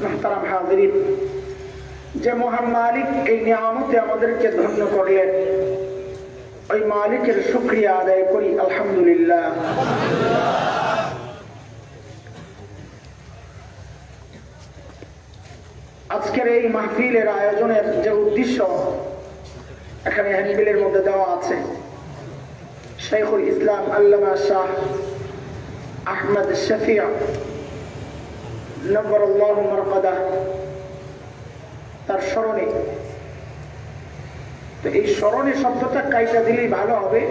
মুহতারাম হাজিরিন, যে মহান মালিক এই নিয়ামতে আমাদেরকে ধন্য করলেন, ওই মালিকের শুকরিয়া আদায় করি আলহামদুলিল্লাহ। আজকের এই মাহফিলের আয়োজনের যে উদ্দেশ্য এখানে হ্যান্ডবিলের মধ্যে দেওয়া আছে, শাইখুল ইসলাম আল্লামা শাহ আহমদ শফি নব্বরুল্লাহু মারকাদাহ তার স্মরণে। তো এই স্মরণে শব্দটা কাইটা দিলেই ভালো হবে,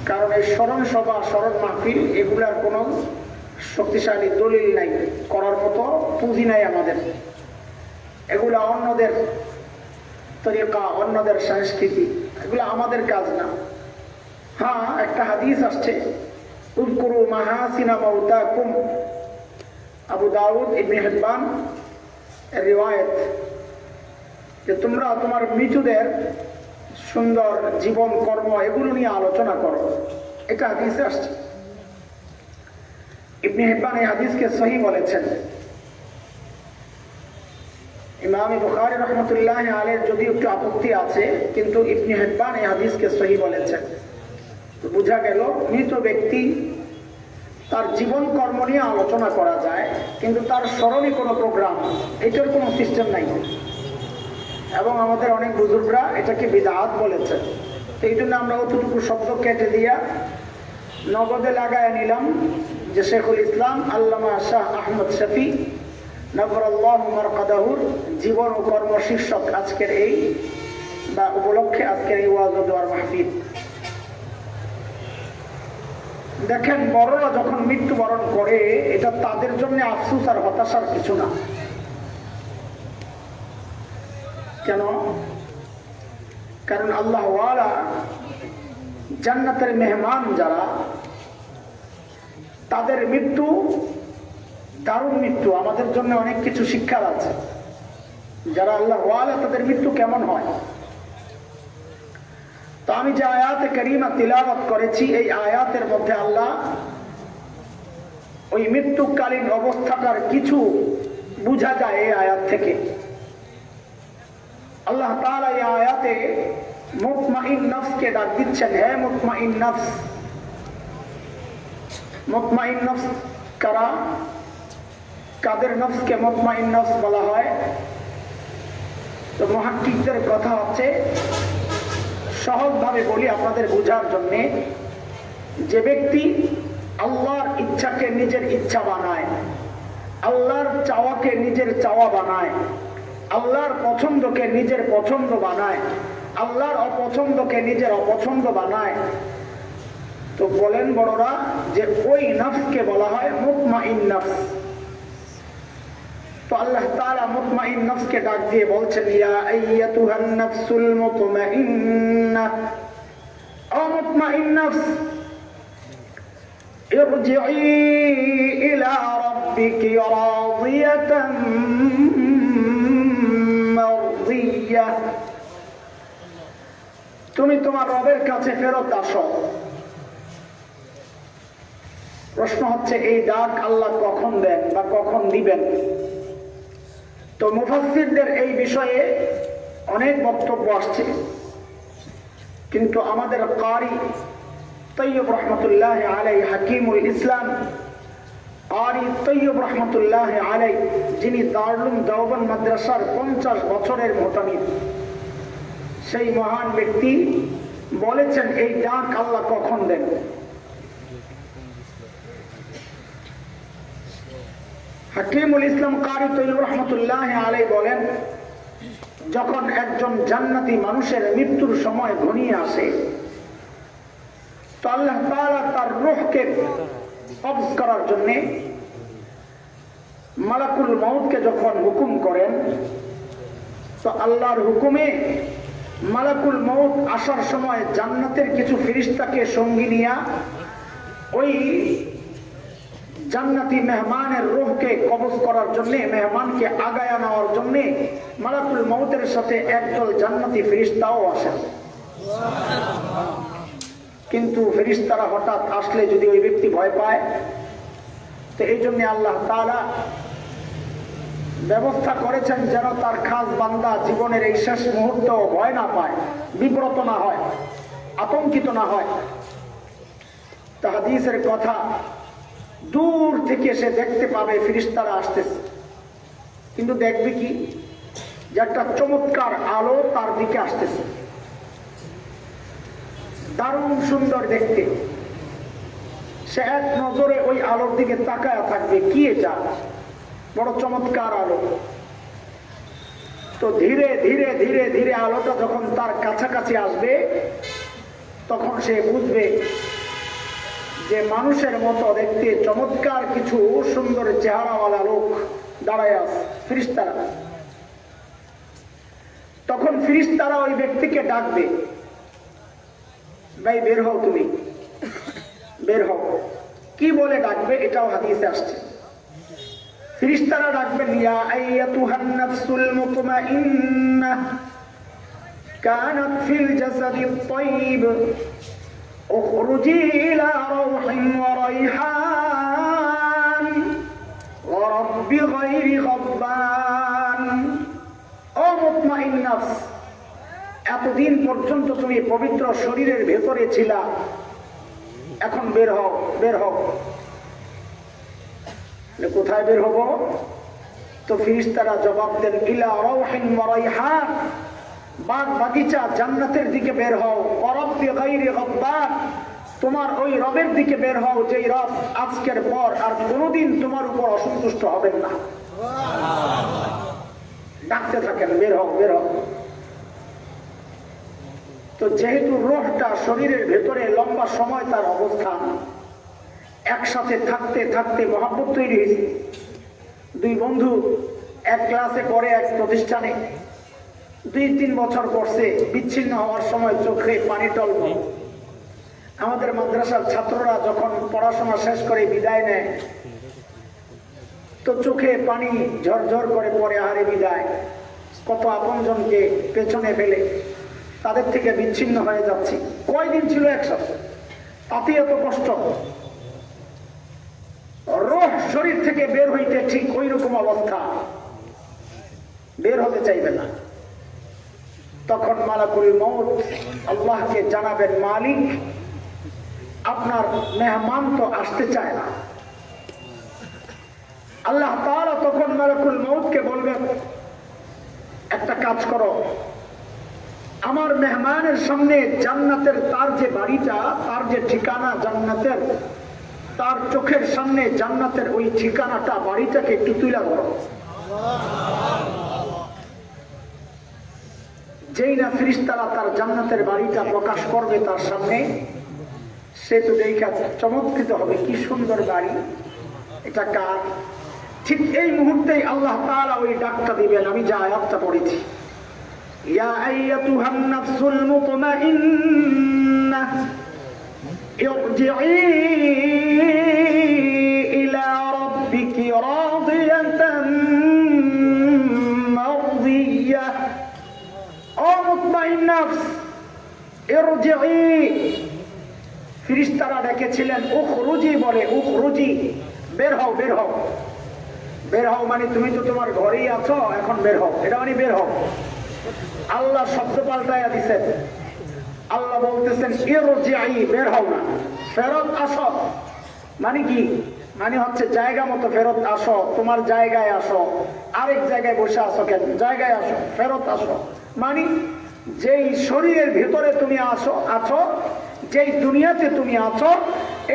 কারণ এই স্মরণ সভা, স্মরণ মাহফিল এগুলার কোনো শক্তিশালী দলিল নাই, করার মতো পুঁজি নাই আমাদের। এগুলা অন্যদের তরিকা, অন্যদের সংস্কৃতি, এগুলো আমাদের কাজ না। হ্যাঁ, একটা হাদিস আসছে, উযকুরু মাহাসিনা মাউতাকুম, আবু দাউদ ইবনে হিব্বান এর রিওয়ায়াত, যে তোমরা তোমার মৃতদের সুন্দর জীবন কর্ম এগুলো নিয়ে আলোচনা করো, এটা হাদিসে আসছে। ইবনে হিব্বান এই হাদিসকে সহি বলেছেন। ইমাম বুখারী রাহমাতুল্লাহ আলাইহির যদি একটু আপত্তি আছে, কিন্তু ইবনে হিব্বান এই হাদিসকে সহি বলেছেন। তো বোঝা গেল মৃত ব্যক্তি তার জীবন কর্ম নিয়ে আলোচনা করা যায়, কিন্তু তার স্মরণে কোনো প্রোগ্রাম, এটার কোনো সিস্টেম নাই। এবং আমাদের অনেক বুজুর্গরা এটাকে বিদআত বলেছেন। তো এই জন্য আমরা অতটুকু শব্দ কেটে দিয়া নগদে লাগায় নিলাম যে শেখুল ইসলাম আল্লামা শাহ আহমদ শফি নব্বরুল্লাহু মারকাদাহুর জীবন ও কর্ম শীর্ষক আজকের এই বা উপলক্ষে আজকের এই ওয়াজ ও দোয়ার মাহফিল। দেখেন, বড়রা যখন মৃত্যুবরণ করে, এটা তাদের জন্য আফসোস আর হতাশার কিছু না। কেন? কারণ আল্লাহ ওয়ালা জান্নাতের মেহমান যারা, তাদের মৃত্যু দারুণ মৃত্যু, আমাদের জন্য অনেক কিছু শিক্ষার আছে। যারা আল্লাহ ওয়ালা, তাদের মৃত্যু কেমন হয়। তো আমি যে আয়াতে কারিমা তিলাওয়াত করেছি, এই আয়াতের মধ্যে আল্লাহ ওই মৃত্যুকালীন অবস্থাটার কিছু বুঝা যায় এই আয়াত থেকে। আল্লাহ তাআলা এই আয়াতে মুতমাইন নফসকে ডাক দিচ্ছেন, হে মুতমাইন নফস। মুতমাইন নফস কারা? কাদের নফসকে মুতমাইন নফস বলা হয়? তো মুহাক্কিকদের কথা হচ্ছে, সহজভাবে বলি আপনাদের বোঝার জন্য, যে ব্যক্তি আল্লাহর ইচ্ছাকে নিজের ইচ্ছা বানায়, আল্লাহর চাওয়াকে নিজের চাওয়া বানায়, আল্লাহর পছন্দকে নিজের পছন্দ বানায়, আল্লাহর অপছন্দকে নিজের অপছন্দ বানায়, তো বলেন বড়রা যে ওই নফসকে বলা হয় মুতমাইন নফস। তো আল্লাহ তাআলা মুতমাইন নফসকে ডাক দিয়ে বলছেন, ইয়া আইয়াতুহান নাফসুল মুতমাইন্নাহ, ও মুতমাইন নফস, ইরজিই ইলা রাব্বিকি রাদিয়াতান মারদিয়াহ, তুমি তোমার রবের কাছে ফেরত আসো। প্রশ্ন হচ্ছে, এই ডাক আল্লাহ কখন দেন বা কখন দিবেন? তো মুফাসসিরদের এই বিষয়ে অনেক বক্তব্য আসছে, কিন্তু আমাদের কারি তৈয়ব রহমতুল্লাহ আলাইহি, হাকিমুল ইসলাম কারি তৈয়ব রহমতুল্লাহ আলাইহি, যিনি দারুল দেওবন্দ মাদ্রাসার 50 বছরের মোতামিম, সেই মহান ব্যক্তি বলেছেন এই ডাক আল্লাহ কখন দেন। হাকিমুল ইসলাম কারি তৈয়ব রহমতুল্লাহ আলাইহি বলেন, যখন একজন জান্নাতি মানুষের মৃত্যুর সময় ঘনিয়ে আসে, তো আল্লাহ তাআলা তার রূহকে কবজ করার জন্য মালাকুল মউতকে যখন হুকুম করেন, তো আল্লাহর হুকুমে মালাকুল মউত আসার সময় জান্নাতের কিছু ফেরেশতাকে সঙ্গী নিয়ে ওই জান্নাতি মেহমানের রূহকে কবজ করার জন্য, মেহমানকে আগায়া নেওয়ার জন্য মালাকুল মউতের সাথে একদল জান্নাতি ফেরেশতাও আসেন। কিন্তু ফেরেশতারা হঠাৎ আসলে যদি ওই ব্যক্তি ভয় পায়, তো এই জন্য আল্লাহ তাআলা ব্যবস্থা করেছেন যেন তার খাস বান্দা জীবনের এই শেষ মুহূর্ত ভয় না পায়, বিব্রত না হয়, আতঙ্কিত না হয়। তা হাদিসের কথা, দূর থেকে সে দেখতে পাবে ফেরেশতারা আসতেছে, কিন্তু দেখবে কি যে একটা চমৎকার আলো তার দিকে আসতেছে, দারুণ সুন্দর দেখতে। সে এক নজরে ওই আলোর দিকে তাকায় থাকবে, কি এটা, বড় চমৎকার আলো। তো ধীরে ধীরে ধীরে ধীরে আলোটা যখন তার কাছাকাছি আসবে, তখন সে বুঝবে যে মানুষের মতো দেখতে চমৎকার কিছু সুন্দর চেহারাওয়ালা লোক দাঁড়ায় আছে, ফেরেশতারা। তখন ফেরেশতারা ওই ব্যক্তিকে ডাকবে, ভাই বের হও, তুমি বের হও। কি বলে ডাকবে এটাও হাদিসে আসছে। ফেরেশতারা ডাকবেন, ইয়া আইয়াতুহান নাফসুল মুতমাইন্নাহ কানাত ফিল জাসাদিত তাইয়িব উখরুজি ইলা রাওহিন ওয়া রাইহান ওয়া রাব্বি গায়রি গাব্বান। ও মুতমাইন নফস, এতদিন পর্যন্ত তুমি পবিত্র শরীরের ভেতরে ছিলা, এখন বের হও, বের হও। কোথায় বের হবো? তো ফেরেশতারা জবাব দেন, ইলা রাওহিন ওয়া রাইহান, বাগ বাগিচা জান্নাতের দিকে বের হও। ওয়া রাব্বি গায়রি গাব্বান, তোমার ওই রবের দিকে বের হও, যেই রব আজকের পর আর কোনোদিন তোমার উপর অসন্তুষ্ট হবেন না। ডাকতে থাকেন, বের হও, বের হও। তো যেহেতু রূহটা শরীরের ভেতরে লম্বা সময় তার অবস্থান, একসাথে থাকতে থাকতে মহব্বত তৈরি হয়েছে। দুই বন্ধু এক ক্লাসে পড়ে, এক প্রতিষ্ঠানে 2-3 বছর পড়ছে, বিচ্ছিন্ন হওয়ার সময় চোখে পানি টলব। আমাদের মাদ্রাসার ছাত্ররা যখন পড়াশোনা শেষ করে বিদায় নেয়, তো চোখে পানি ঝরঝর করে পড়ে, আহারে বিদায়, কত আপনজনকে পেছনে ফেলে তাদের থেকে বিচ্ছিন্ন হয়ে যাচ্ছি। কয়দিন ছিল একসাথে, তাতে এত কষ্ট। রূহ শরীর থেকে বের হইতে ঠিক ওই রকম অবস্থা, বের হতে চাইবে না। তখন মালাকুল মউত আল্লাহকে জানাবেন, মালিক আপনার মেহমান তো আসতে চায় না। আল্লাহ তাআলা তখন মালাকুল মউতকে বলবেন, একটা কাজ করো, আমার মেহমানের সামনে জান্নাতের তার যে বাড়িটা, তার যে ঠিকানা জান্নাতের, তার চোখের সামনে জান্নাতের ওই ঠিকানাটা, বাড়িটাকে একটু তুলে ধরো। যেই না ফেরেশতারা তার জান্নাতের বাড়িটা প্রকাশ করবে তার সামনে, সে তো দেখা চমৎকৃত হবে, কি সুন্দর বাড়ি, এটা কার? ঠিক এই মুহূর্তেই আল্লাহ তাআলা ওই ডাকটা দিবেন, আমি যা আয়াতটা পড়েছি, ইয়া আইয়াতুহান নাফসুল মুতমাইন্নাহ ইরজিই ইলা রাব্বিকি রাদিয়াতান মারদিয়াহ। ও মুতমাইন নফস, ইরজিই, ফেরেশতারা ডেকেছিলেন উখরুজি বলে, উখরুজি, বের হও, বের হও। বের হও মানে তুমি তো তোমার ঘরেই আছো, এখন বের হও, এটা মানে বের হও। আল্লাহ শব্দ পাল্টাইয়া দিচ্ছেন, আল্লাহ বলতেছেন ইরজিই, বের হও না, ফেরত আসো। মানে কি? মানে হচ্ছে জায়গা মতো ফেরত আসো, তোমার জায়গায় আসো। আরেক জায়গায় বসে আসো কেন? জায়গায় আসো, ফেরত আসো। মানে যেই শরীরের ভিতরে তুমি আছো, যেই দুনিয়াতে তুমি আছো,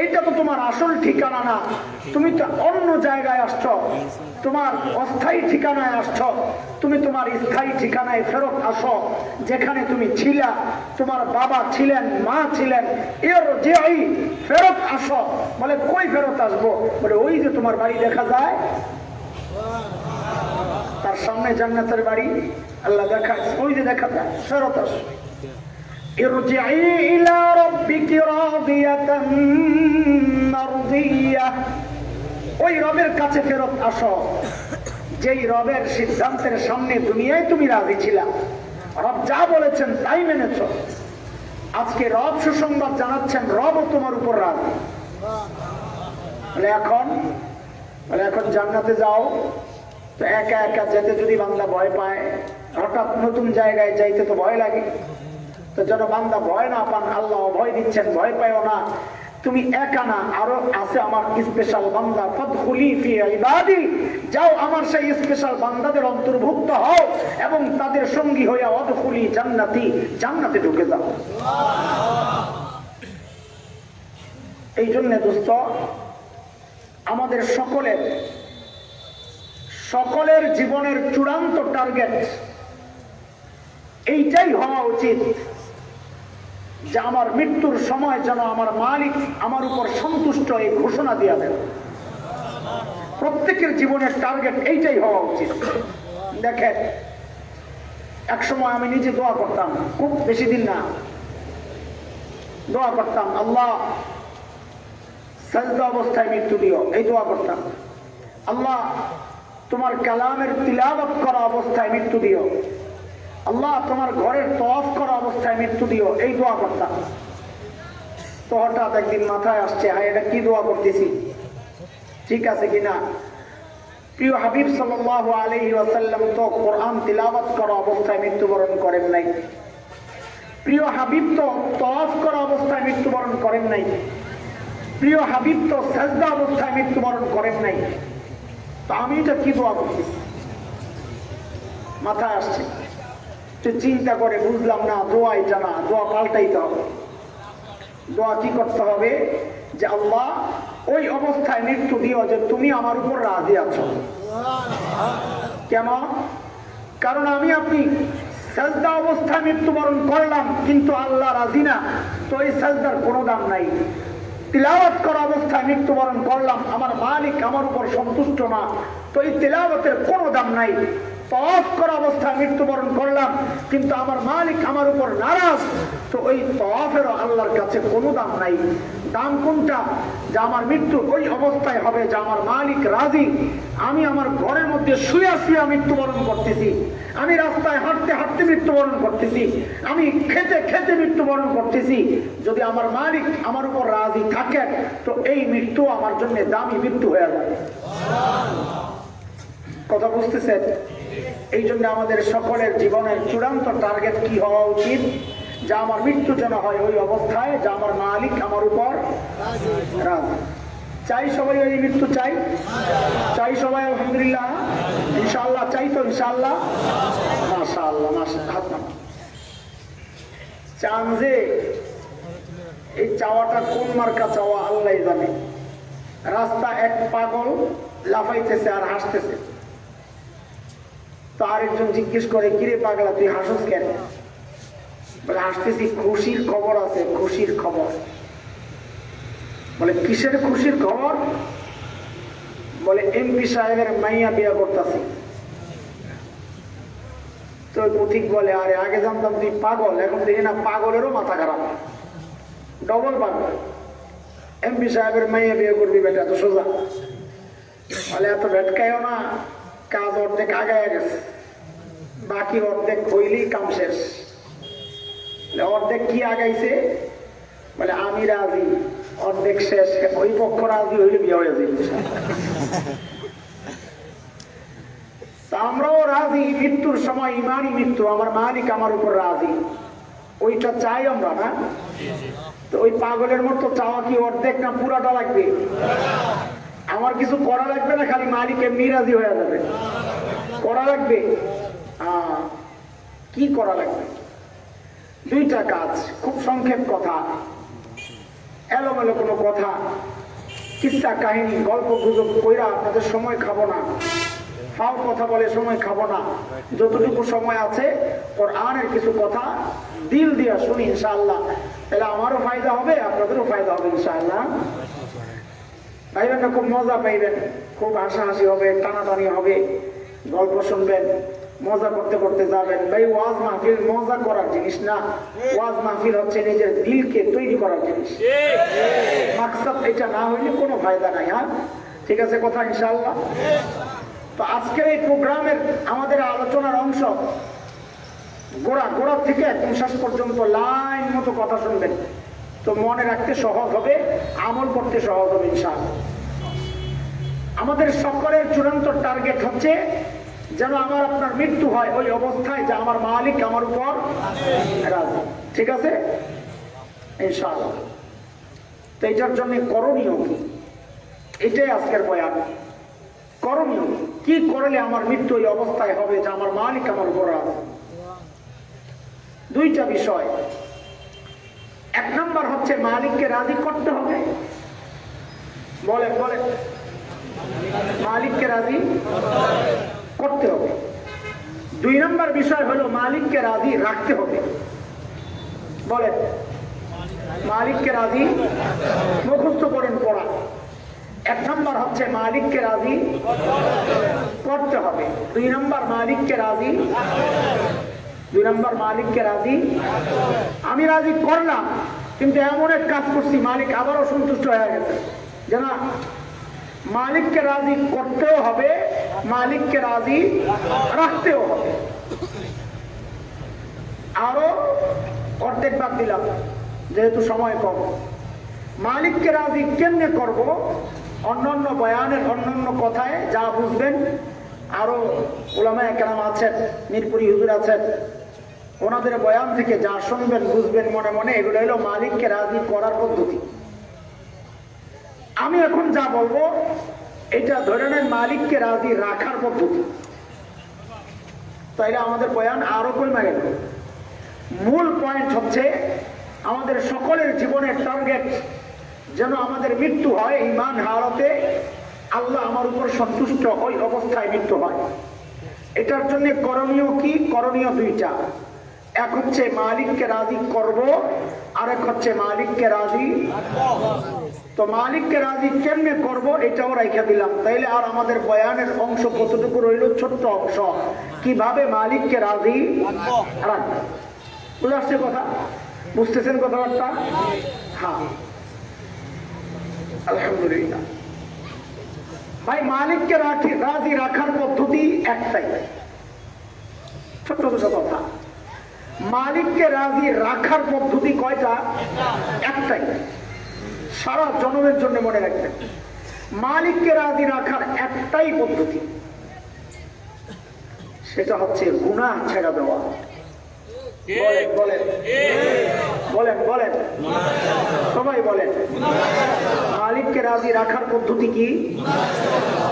এইটা তো তোমার আসল ঠিকানা না, তুমি তো অন্য জায়গায় আসছো, তোমার অস্থায়ী ঠিকানায় আসছো। তুমি তোমার স্থায়ী ঠিকানায় ফেরত আসো, যেখানে তুমি ছিলা, তোমার বাবা ছিলেন, মা ছিলেন। এর যে ওই ফেরত আসো, বলে কই ফেরত আসবো? বলে ওই যে তোমার বাড়ি দেখা যায়, তার সামনে জান্নাতের বাড়ি আল্লাহ দেখায়, ওই যে দেখা যায়, ফেরত আসো। ইরজিই ইলা রাব্বিকি রাদিয়াতান মারদিয়াহ, ওই রবের কাছে ফেরত আসো, যেই রবের সিদ্ধান্তের সামনে দুনিয়ায় তুমি রাজি ছিলা। রব যা বলেছেন তাই মেনেছ। আজকে রব সুসংবাদ জানাচ্ছেন, রবও তোমার উপর রাজি। বলে এখন জান্নাতে যাও, তো একা একা যেতে যদি বান্দা ভয় পায়, হঠাৎ নতুন জায়গায় যাইতে তো ভয় লাগে, তো যেন বান্দা ভয় না পান, আল্লাহ ভয় দিচ্ছেন, ভয় পাইও না, তুমি একা না, আরো আছে আমার স্পেশাল বান্দা, ফাদখুলি ফি ইবাদি, যাও আমার সেই স্পেশাল বান্দাদের অন্তর্ভুক্ত হও এবং তাদের সঙ্গী হইয়া ওয়াদখুলি জান্নাতি, জান্নাতে ঢুকে যাও। এই জন্য দোস্ত, আমাদের সকলের জীবনের চূড়ান্ত টার্গেট এইটাই হওয়া উচিত যে আমার মৃত্যুর সময় যেন আমার মালিক আমার উপর সন্তুষ্ট, এই ঘোষণা দিয়া দেন। প্রত্যেকের জীবনের টার্গেট এইটাই হওয়া উচিত। দেখেন, এক সময় আমি নিজে দোয়া করতাম, খুব বেশি দিন না, দোয়া করতাম, আল্লাহ সাজদা অবস্থায় মৃত্যু দিও, এই দোয়া করতাম। আল্লাহ তোমার কালামের তিলাওয়াত করা অবস্থায় মৃত্যু দিও, আল্লাহ তোমার ঘরের তওয়াফ করা অবস্থায় মৃত্যু দিও, এই দোয়া করতাম। তো হঠাৎ একদিন মাথায় আসছে, হ্যাঁ এটা কি দোয়া করতেছি, ঠিক আছে কিনা? প্রিয় হাবিব সাল্লাল্লাহু আলাইহি ওয়াসাল্লাম তো কোরআন তিলাওয়াত করা অবস্থায় মৃত্যুবরণ করেন নাই, প্রিয় হাবিব তো তওয়াফ করা অবস্থায় মৃত্যুবরণ করেন নাই, প্রিয় হাবিব তো সাজদা অবস্থায় মৃত্যুবরণ করেন নাই, তো আমি এটা কি দোয়া করতেছি? মাথায় আসছে, চিন্তা করে বুঝলাম না, দোয়া এটা না, দোয়া পাল্টাইতে হবে। দোয়া কি করতে হবে? যে আল্লাহ ওই অবস্থায় মৃত্যু দিও যে তুমি আমার উপর রাজি আছো। কেন? কারণ আমি আপনি সাজদা অবস্থায় মৃত্যুবরণ করলাম কিন্তু আল্লাহ রাজি না, তো এই সাজদার কোনো দাম নাই। তিলাওয়াত করা অবস্থায় মৃত্যুবরণ করলাম, আমার মালিক আমার উপর সন্তুষ্ট না, তো এই তিলাওয়াতের কোনো দাম নাই। তওয়াফ করা অবস্থায় মৃত্যুবরণ করলাম কিন্তু আমার মালিক আমার উপর নারাজ, তো ওই তওয়াফেরও আল্লাহর কাছে কোনো দাম নাই। দাম কোনটা? যে আমার মৃত্যু ওই অবস্থায় হবে যে আমার মালিক রাজি। আমি আমার ঘরের মধ্যে শুয়ে শুয়ে মৃত্যুবরণ করতেছি, আমি রাস্তায় হাঁটতে হাঁটতে মৃত্যুবরণ করতেছি, আমি খেতে খেতে মৃত্যুবরণ করতেছি। যদি আমার মালিক আমার উপর রাজি থাকেন তো এই মৃত্যু আমার জন্য দামি মৃত্যু হয়ে যাবে। কথা বুঝতেছেন? এই জন্য আমাদের সকলের জীবনের চূড়ান্ত টার্গেট কি হওয়া উচিত? যা আমার মৃত্যু যেন হয় ওই অবস্থায় যা আমার মালিক আমার উপর রাজি। চাই সবাই ওই মৃত্যু? চাই চাই সবাই? আলহামদুলিল্লাহ, ইনশাআল্লাহ চাই তো? ইনশাআল্লাহ, মাশাআল্লাহ, মাশাআল্লাহ। চান যে এই চাওয়াটা কোন মার্কা চাওয়া আল্লাহ জানে। রাস্তা এক পাগল লাফাইতেছে আর হাসতেছে, তো আরেকজন জিজ্ঞেস করে, কিরে পাগলা তুই হাসুস কেন? বলে হাসতেছি, খুশির খবর আছে, খুশির খবর। বলে কিসের খুশির খবর? বলে এমপি সাহেবের মাইয়া বিয়া করতেছি। তো পথিক বলে, আরে আগে জানতাম তুই পাগল, এখন দেখি না পাগলেরও মাথা খারাপ, ডবল পাগল। এমপি সাহেবের মাইয়া বিয়ে করবি বেটা, তো সোজা। বলে এত ভেটকাইও না, কাজ অর্ধেক আগায় গেছে, বাকি অর্ধেক হইলেই কাম শেষ। অর্ধেক কি আগাইছে? বলে আমি রাজি, অর্ধেক শেষ, ওই পক্ষ রাজি হইলে বিয়ে হয়ে যাবে। আমরাও রাজি, মৃত্যুর সময় ইমানই মৃত্যু, আমার মালিক আমার উপর রাজি, ওইটা চাই আমরা না? তো ওই পাগলের মতো চাওয়া কি অর্ধেক না পুরাটা লাগবে? আমার কিছু করা লাগবে না, খালি মালিক এমনি রাজি হয়ে যাবে? করা লাগবে। কি করা লাগবে? দুইটা কাজ, খুব সংক্ষেপ কথা, এলোমেলো কোনো কথা, কিস্সা কাহিনী গল্প গুজব কইরা আপনাদের সময় খাবো না, ফাও কথা বলে সময় খাবো না। যতটুকু সময় আছে কোরআনের কিছু কথা দিল দিয়া শুনি ইনশাআল্লাহ, তাহলে আমারও ফায়দা হবে, আপনাদেরও ফায়দা হবে ইনশাআল্লাহ। পাইবেন না? খুব মজা পাইবেন, খুব হাসাহাসি হবে, টানাটানি হবে, গল্প শুনবেন, মজা করতে করতে যাবেন। ভাই ওয়াজ মাহফিল মজা করার জিনিস না, ওয়াজ মাহফিল হচ্ছে নিজের দিলকে তৈরি করার জিনিস। মাকসাদ এটা না হইলে কোনো ফায়দা নাই। হ্যাঁ, ঠিক আছে কথা ইনশাআল্লাহ। তো আজকের এই প্রোগ্রামের আমাদের আলোচনার অংশ গোড়া থেকে একদম শেষ পর্যন্ত লাইন মতো কথা শুনবেন, তো মনে রাখতে সহজ হবে, আমল করতে সহজ হবে ইনশাআল্লাহ। আমাদের সকলের চূড়ান্ত টার্গেট হচ্ছে যেন আমার আপনার মৃত্যু হয় ওই অবস্থায় যে আমার মালিক আমার উপর রাজি। ঠিক আছে ইনশাআল্লাহ। তো এটার জন্য করণীয় কি, এটাই আজকের বয়ান। করণীয় কি করলে আমার মৃত্যু ওই অবস্থায় হবে যে আমার মালিক আমার উপর রাজি? দুইটা বিষয়। এক নম্বর হচ্ছে মালিককে রাজি করতে হবে। বলেন বলেন, মালিককে রাজি করতে হবে। দুই নম্বর বিষয় হলো মালিককে রাজি রাখতে হবে। বলেন, মালিককে রাজি মুখস্থ করেন পড়া। এক নম্বর হচ্ছে মালিককে রাজি করতে হবে। দুই নম্বর মালিককে রাজি, দুই নম্বর মালিককে রাজি। আমি রাজি করলাম কিন্তু এমন এক কাজ করছি মালিক আবারও সন্তুষ্ট হয়ে গেছে, যে না, মালিককে রাজি করতেও হবে, মালিককে রাজি রাখতেও হবে। আরো অর্ধেক বাদ দিলাম যেহেতু সময় কম। মালিককে রাজি কেমনে করব, অন্যান্য বয়ানের অন্যান্য কথায় যা বুঝবেন, আরো উলামায়ে কেরাম আছেন, মিরপুরি হুজুর আছেন, ওনাদের বয়ান থেকে যা শুনবেন বুঝবেন মনে মনে, এগুলো হলো মালিককে রাজি করার পদ্ধতি। আমি এখন যা বলবো এটা ধরে নেন মালিককে রাজি রাখার পদ্ধতি। তাইলে আমাদের বয়ান আরো কমে গেল। মূল পয়েন্ট হচ্ছে আমাদের সকলের জীবনের টার্গেট যেন আমাদের মৃত্যু হয় ঈমান হালতে আল্লাহ আমার উপর সন্তুষ্ট, ওই অবস্থায় মৃত্যু হয়। এটার জন্য করণীয় কি? করণীয় দুইটা। এক হচ্ছে মালিককে রাজি করব, আরেক হচ্ছে মালিককে রাজি। তো মালিককে রাজি কেমনে করব এটাও রেখে দিলাম। তাইলে আর আমাদের বয়ানের অংশ কতটুকু রইল? ছোট্ট অংশ, কিভাবে মালিককে রাজি রাখবো। বুঝে আসছে কথা? বুঝতেছেন কথাবার্তা? হ্যাঁ, আলহামদুলিল্লাহ। ভাই, মালিককে রাজি রাখার পদ্ধতি একটাই। ছোট্ট ছোট কথা। মালিককে রাজি রাখার পদ্ধতি কয়টা? একটাই। সারা জনমের জন্য মনে রাখবেন, মালিককে রাজি রাখার একটাই পদ্ধতি, সেটা হচ্ছে গুনাহ ছেড়ে দেওয়া। বলেন বলেন বলেন বলেন, সবাই বলেন। মালিককে রাজি রাখার পদ্ধতি কি?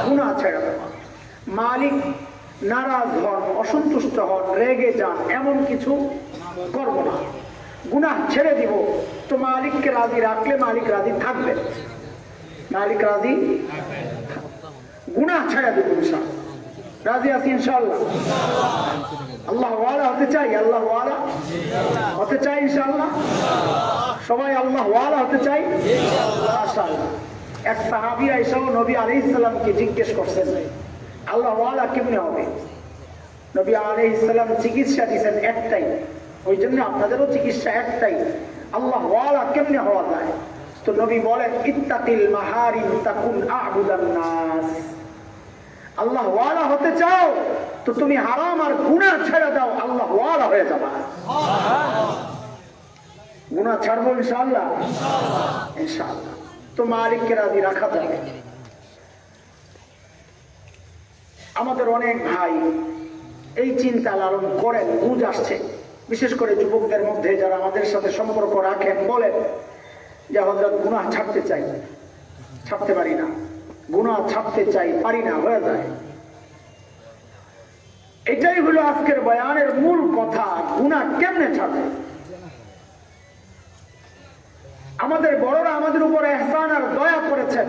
গুনাহ ছেড়ে দেওয়া। মালিক নারাজ হন, অসন্তুষ্ট হন, রেগে যান, এমন কিছু করব না, গুনাহ ছেড়ে দিব। তো মালিককে রাজি রাখলে মালিক রাজি থাকবে, মালিক রাজি, গুনাহ ছেড়ে দিব ইনশাআল্লাহ। রাজি আছি ইনশাআল্লাহ? আল্লাহ ওয়ালা হতে চাই, আল্লাহ ওয়ালা হতে চাই ইনশাআল্লাহ। সবাই আল্লাহ ওয়ালা হতে চাই মাশাআল্লাহ। এক সাহাবী আয়েশা নবী আলাইহিস সালামকে জিজ্ঞেস করছেন, আল্লাহ ওয়ালা কেমনে হবে? নবী আলাইহিস সালাম চিকিৎসা দিয়েছেন একটাই, ওই জন্য আপনাদেরও চিকিৎসা একটাই, আল্লাহ ওয়ালা কেমনে হওয়া যায়? তো নবী বলেন, ইত্তাকিল মাহারিম তাকুন আ'বুদান নাস। আল্লাহ ওয়ালা হতে চাও তো তুমি হারাম আর গুনাহ ছেড়ে দাও, আল্লাহ ওয়ালা হয়ে যাবা। গুনাহ ছাড়বো ইনশাআল্লাহ, ইনশাআল্লাহ। তো মালিককে রাজি রাখা যাবে। আমাদের অনেক ভাই এই চিন্তা লালন করেন, বুঝ আসছে, বিশেষ করে যুবকদের মধ্যে যারা আমাদের সাথে সম্পর্ক রাখেন, বলেন যে হযরত গুনাহ ছাড়তে চাই, ছাড়তে পারি না, গুনাহ ছাড়তে চাই, পারি না, হয়ে যায়। এটাই হলো আজকের বয়ানের মূল কথা, গুনাহ কেমনে ছাড়বে। আমাদের বড়রা আমাদের উপর ইহসান আর দয়া করেছেন,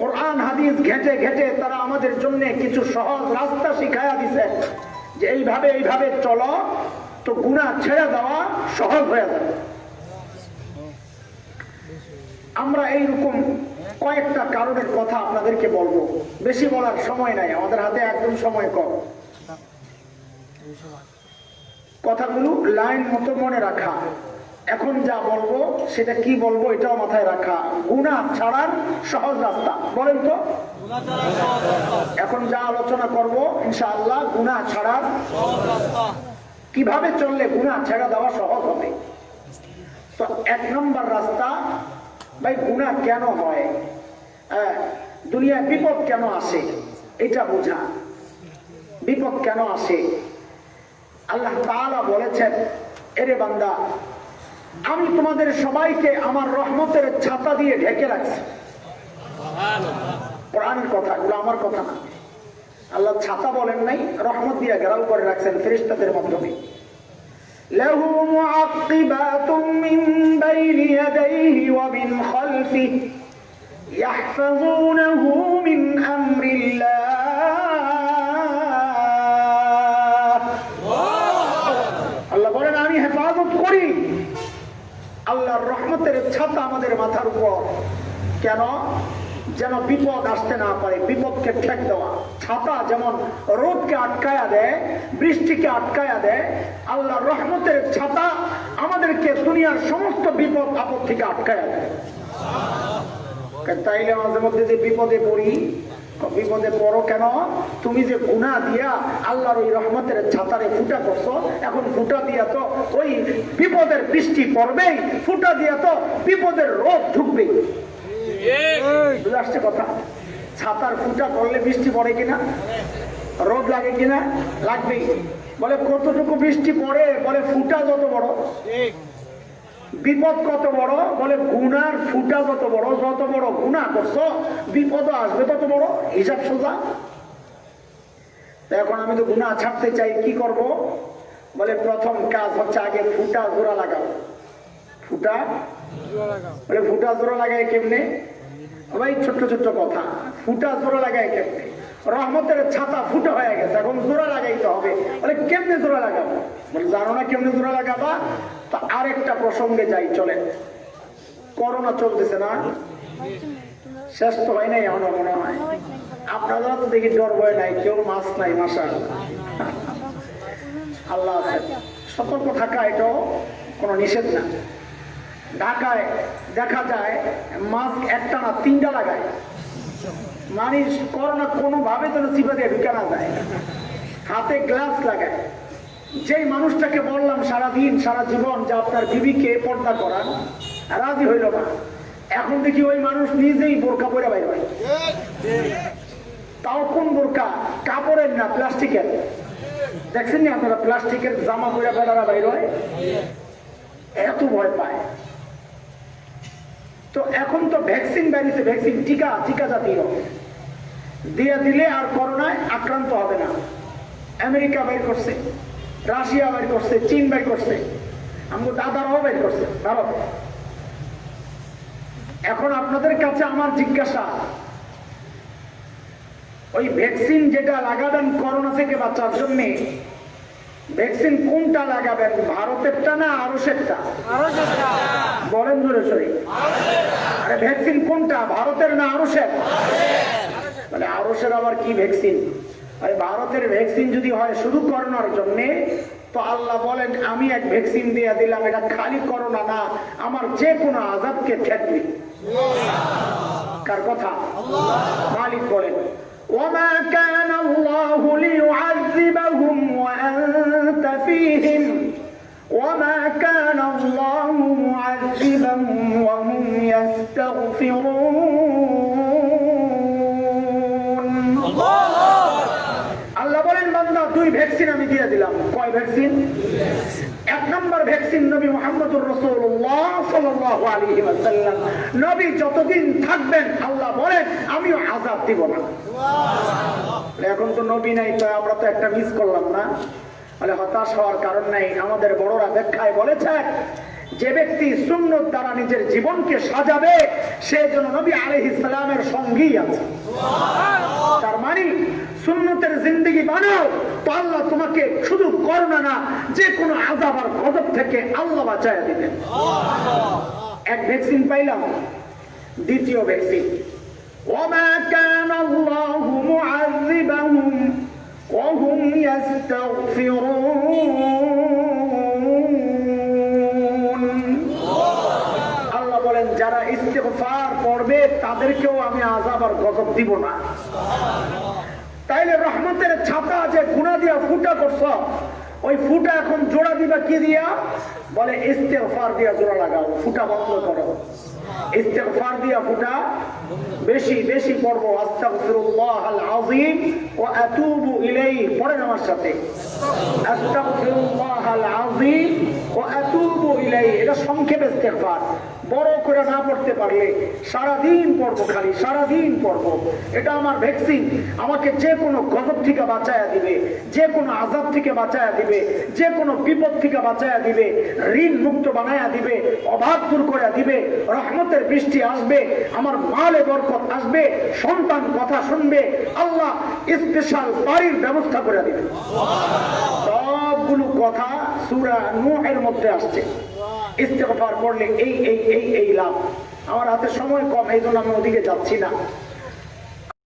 কোরআন হাদিস ঘেঁটে ঘেঁটে তারা আমাদের জন্য কিছু সহজ রাস্তা শিখায়া দিয়েছেন যে এইভাবে এইভাবে চলো, তো গুনাহ ছেড়ে দেওয়া সহজ হয়ে যাবে। আমরা এইরকম কয়েকটা কারণের কথা আপনাদেরকে বলবো, বেশি বলার সময় নাই, আমাদের হাতে একদম সময় কম। কথাগুলো লাইন মতো মনে রাখা, এখন যা বলবো সেটা কি বলবো এটাও মাথায় রাখা। গুনাহ ছাড়ার সহজ রাস্তা, বলেন তো? এখন যা আলোচনা করব ইনশাআল্লাহ গুনাহ ছাড়ার কিভাবে চললে গুনাহ ছেড়ে দেওয়া সহজ হবে। তো এক নম্বর রাস্তা, ভাই গুনাহ কেন হয়? দুনিয়ায় বিপদ কেন আসে এটা বোঝা। বিপদ কেন আসে? আল্লাহ তাআলা বলেছেন, এরে বান্দা, আমি তোমাদের সবাইকে আমার রহমতের ছাতা দিয়ে ঢেকে রাখছি। কোরআনের কথা, এগুলো আমার কথা না। আল্লাহ ছাতা বলেন নাই, রহমত দিয়ে ঘেরাও করে রাখছেন ফেরেশতাদের মাধ্যমে। লাহু মুআক্কিবাতুম মিন বাইনি ইয়াদাইহি ওয়া মিন খালফিহি ইয়াহফাযুনাহু মিন আমরিল্লাহ। আল্লাহ বলেন, আমি হেফাজত করি। আল্লাহর রহমতের ছাতা আমাদের মাথার উপর। কেন? যেন বিপদ আসতে না পারে, বিপদকে ঠেক দেওয়া। ছাতা যেমন রোদকে আটকায়া দেয়, বৃষ্টিকে আটকায়া দেয়, আল্লাহর রহমতের ছাতা আমাদেরকে দুনিয়ার সমস্ত বিপদ আপদ থেকে আটকায়া দেয়। তাইলে মাঝে মধ্যে যে বিপদে পড়ি, বিপদে পড়ো কেন? তুমি যে গুনাহ দিয়া আল্লাহর ওই রহমতের ছাতারে ফুটা করছো, এখন ফুটা দিয়া তো ওই বিপদের বৃষ্টি পড়বেই, ফুটা দিয়া তো বিপদের রোদ ঢুকবে। বুঝে আসছে কথা? ছাতার ফুটা করলে বৃষ্টি পড়ে কিনা, রোদ লাগে কিনা? লাগবেই। বলে কতটুকু বৃষ্টি পড়ে? বলে ফুটা যত বড়। বিপদ কত বড়? বলে গুনার ফুটা যত বড়। যত বড় গুনাহ করছো, বিপদ আসবে তত বড়। হিসাব সোজা। এখন আমি তো গুনাহ ছাড়তে চাই, কি করব? বলে প্রথম কাজ হচ্ছে আগে ফুটা জোড়া লাগাও। ফুটা বলে ফুটা জোড়া লাগায় কেমনে? ভাই ছোট্ট ছোট্ট কথা, ফুটা জোড়া লাগায় কেমনে? রহমতের ছাতা ফুটা হয়ে গেছে, এখন জোড়া লাগাইতে হবে। বলে কেমনে জোড়া লাগাবো? বলে জানো না কেমনে জোড়া লাগাবা? তা আরেকটা প্রসঙ্গে যাই, চলে। করোনা চলতেছে না? শেষ তো হয় নাই এখনো মনে হয়। আপনারা তো দেখি ডর ভয় নাই, কেউ মাছ নাই। মাশাআল্লাহ, আল্লাহ আছে। সতর্ক থাকা এটাও কোনো নিষেধ না। ঢাকায় দেখা যায় মাস্ক একটা না তিনটা লাগায়, মানে করোনা কোনোভাবে যেন চিপা দিয়ে ঢুকে না যায়। হাতে গ্লাভস লাগায়। যেই মানুষটাকে বললাম সারাদিন সারা জীবন যে আপনার বিবিকে পর্দা করান, রাজি হইল না। এখন দেখি ওই মানুষ নিজেই বোরকা পরে বাইর হয়। তাও কোন বোরকা? কাপড়ের না, প্লাস্টিকের। দেখছেন না আপনারা প্লাস্টিকের জামা পরে বেড়ারা বাইর হয়? এত ভয় পায়। তো এখন তো ভ্যাকসিন বেরিয়েছে, ভ্যাকসিন টিকা জাতীয় দিয়ে দিলে আর করোনায় আক্রান্ত হবে না। আমেরিকা বাইর করছে, রাশিয়া বাইর করছে, চীন বাইর করছে, আমাদের দাদারাও বাইর করছে, ভারত। এখন আপনাদের কাছে আমার জিজ্ঞাসা, ওই ভ্যাকসিন যেটা লাগাবেন করোনা থেকে বাঁচার জন্য, ভ্যাকসিন কোনটা লাগাবেন? ভারতেরটা না আরশেরটা? বলেন জোরে সরে। আরে ভ্যাকসিন কোনটা, ভারতের না আরশের? মানে আরশের আবার কি ভ্যাকসিন? আরে ভারতের ভ্যাকসিন যদি হয় শুধু করোনার জন্য, তো আল্লাহ বলেন আমি এক ভ্যাকসিন দিয়ে দিলাম, এটা খালি করোনা না, আমার যে কোনো আযাবকে ঠেকবে। কার কথা? মালিক বলেন, وما كان الله ليعذبهم وأنت فيهم وما كان الله معذبهم وهم يستغفرون। আল্লাহ বলেন বান্দা দুই ভ্যাকসিন আমি দিয়ে দিলাম। কয় ভ্যাকসিন? এক নম্বর ভ্যাকসিন নবী মুহাম্মদুর রাসূলুল্লাহ সাল্লাল্লাহু আলাইহি ওয়াসাল্লাম, নবী যতদিন থাকবেন আল্লাহ বলেন আমিও আযাব দিব না। এখন তো নবী নাই, তো আমরা তো একটা মিস করলাম না। বলে হতাশ হওয়ার কারণ নাই। আমাদের বড়রা ব্যাখ্যায় বলেছে, যে ব্যক্তি সুন্নত দ্বারা নিজের জীবনকে সাজাবে সে যেন নবী আলাইহিস সালামের সঙ্গী আছে। তার মানে সুন্নতের জিন্দেগি বানাও, তো আল্লাহ তোমাকে শুধু করোনা না, যে কোনো আযাব আর গজব থেকে আল্লাহ বাঁচায়া দিবেন। এক ভ্যাকসিন পাইলাম। দ্বিতীয় ভ্যাকসিন, ওমা কানা আল্লাহু মুআযিবাহুম ওয়া হুম ইস্তাগফিরুন। আল্লাহ বলেন যারা ইস্তিগফার করবে তাদেরকেও আমি আযাব আর গজব দিব না। তাইলে রহমতের ছাতা যে গুনাহ দিয়া ফুটা করছ, ওই ফুটা এখন জোড়া দিবা কি দিয়া? বলে ইস্তেগফার দিয়া জোড়া লাগাও, ফুটা বন্ধ করো। ইস্তেগফার দিয়া ফুটা বেশি বেশি পড়বো। আস্তাগফিরুল্লাহাল আযীম ওয়া আতুবু ইলাইহি, পড়েন আমার সাথে, আস্তাগফিরুল্লাহাল আযীম ওয়া আতুবু ইলাইহি। এটা সংক্ষেপে ইস্তেগফার, বড় করে না পড়তে পারলে সারাদিন পড়বো, খালি সারাদিন পড়বো। এটা আমার ভ্যাকসিন, আমাকে যে কোনো গজব থেকে বাঁচায়া দিবে, যে কোনো আযাব থেকে বাঁচায়া দিবে, যে কোনো বিপদ থেকে বাঁচায়া দিবে, ঋণ মুক্ত বানায়া দিবে, অভাব দূর করে দিবে, রহমতের বৃষ্টি আসবে, আমার মালে বরকত আসবে, সন্তান কথা শুনবে, আল্লাহ স্পেশাল বাড়ির ব্যবস্থা করে দিবে। সবগুলো কথা সূরা নূহের মধ্যে আসছে। ইস্তেগফার পড়লে এই এই এই এই লাভ। আমার হাতে সময় কম, এই জন্য আমি ওদিকে যাচ্ছি না।